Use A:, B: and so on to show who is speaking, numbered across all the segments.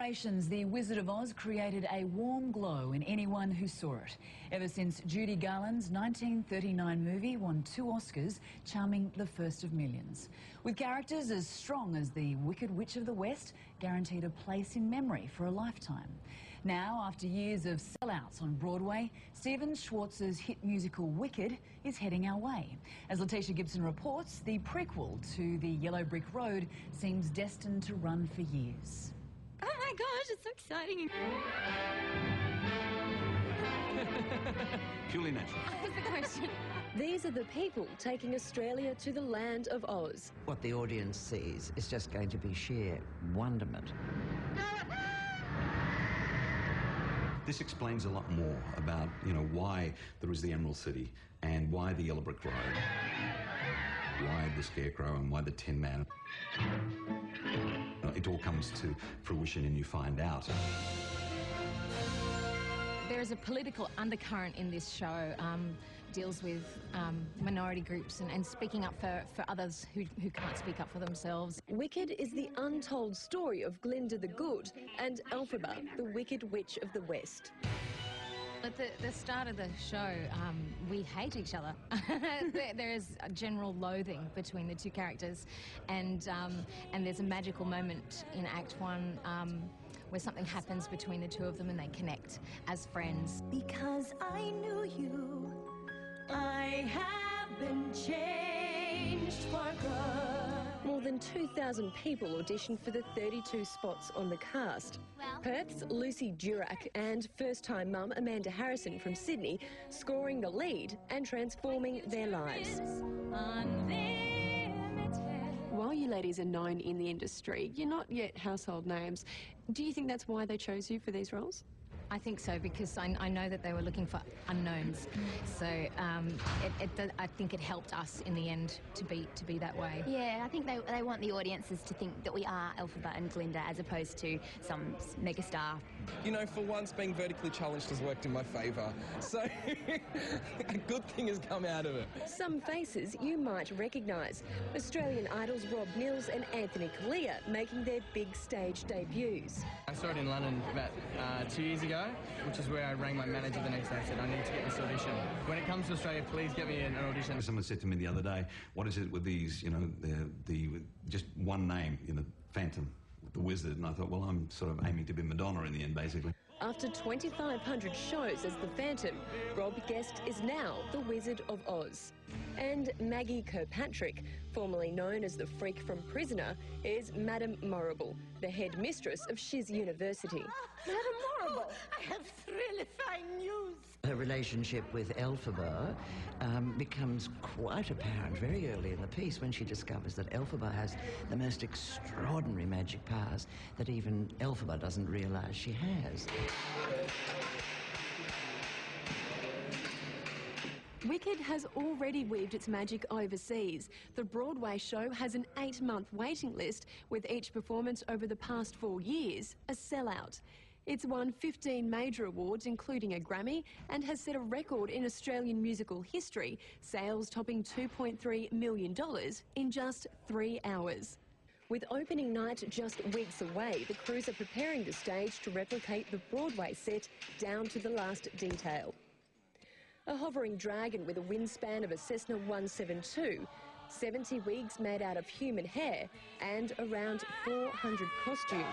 A: The Wizard of Oz created a warm glow in anyone who saw it. Ever since Judy Garland's 1939 movie won 2 Oscars, charming the first of millions. With characters as strong as the Wicked Witch of the West, guaranteed a place in memory for a lifetime. Now, after years of sellouts on Broadway, Stephen Schwartz's hit musical Wicked is heading our way. As Letitia Gibson reports, the prequel to The Yellow Brick Road seems destined to run for years.
B: Oh my gosh, it's so exciting.
C: Purely natural.
B: What's the question?
D: These are the people taking Australia to the land of Oz.
E: What the audience sees is just going to be sheer wonderment.
C: This explains a lot more about, why there is the Emerald City and why the Yellow Brick Road, why the Scarecrow and why the Tin Man. It all comes to fruition and you find out.
B: There is a political undercurrent in this show. Deals with minority groups and speaking up for others who can't speak up for themselves.
D: Wicked is the untold story of Glinda the Good and Elphaba, the Wicked Witch of the West.
B: At the start of the show, we hate each other. There is a general loathing between the two characters, and there's a magical moment in Act 1 where something happens between the two of them and they connect as friends.
F: Because I knew you, I have been changed for good.
D: More than 2,000 people auditioned for the 32 spots on the cast. Perth's Lucy Durack and first-time mum Amanda Harrison from Sydney scoring the lead and transforming their lives.
G: While you ladies are known in the industry, you're not yet household names. Do you think that's why they chose you for these roles?
B: I think so, because I know that they were looking for unknowns. So I think it helped us in the end to be that way.
H: Yeah, I think they want the audiences to think that we are Elphaba and Glinda as opposed to some megastar.
I: For once, being vertically challenged has worked in my favour. So a good thing has come out of it.
D: Some faces you might recognise. Australian Idol's Rob Mills and Anthony Kalia making their big stage debuts.
J: I saw it in London about 2 years ago, which is where I rang my manager the next day and said, I need to get this audition. When it comes to Australia, please get me an audition.
C: Someone said to me the other day, what is it with these, the just one name, Phantom, the Wizard, and I thought, well, I'm sort of aiming to be Madonna in the end, basically.
D: After 2,500 shows as the Phantom, Rob Guest is now the Wizard of Oz. And Maggie Kirkpatrick, formerly known as the freak from Prisoner, is Madame Morrible, the head mistress of Shiz University.
F: Madame Morrible, I have thrilling news.
E: Her relationship with Elphaba becomes quite apparent very early in the piece when she discovers that Elphaba has the most extraordinary magic powers that even Elphaba doesn't realise she has.
G: Wicked has already weaved its magic overseas. The Broadway show has an 8-month waiting list, with each performance over the past 4 years a sellout. It's won 15 major awards, including a Grammy, and has set a record in Australian musical history, sales topping $2.3 million in just 3 hours. With opening night just weeks away, the crews are preparing the stage to replicate the Broadway set down to the last detail. A hovering dragon with a wingspan of a Cessna 172, 70 wigs made out of human hair, and around 400 costumes.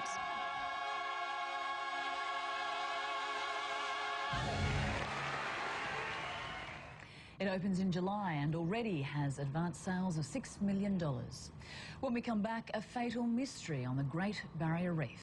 A: It opens in July and already has advanced sales of $6 million. When we come back, a fatal mystery on the Great Barrier Reef.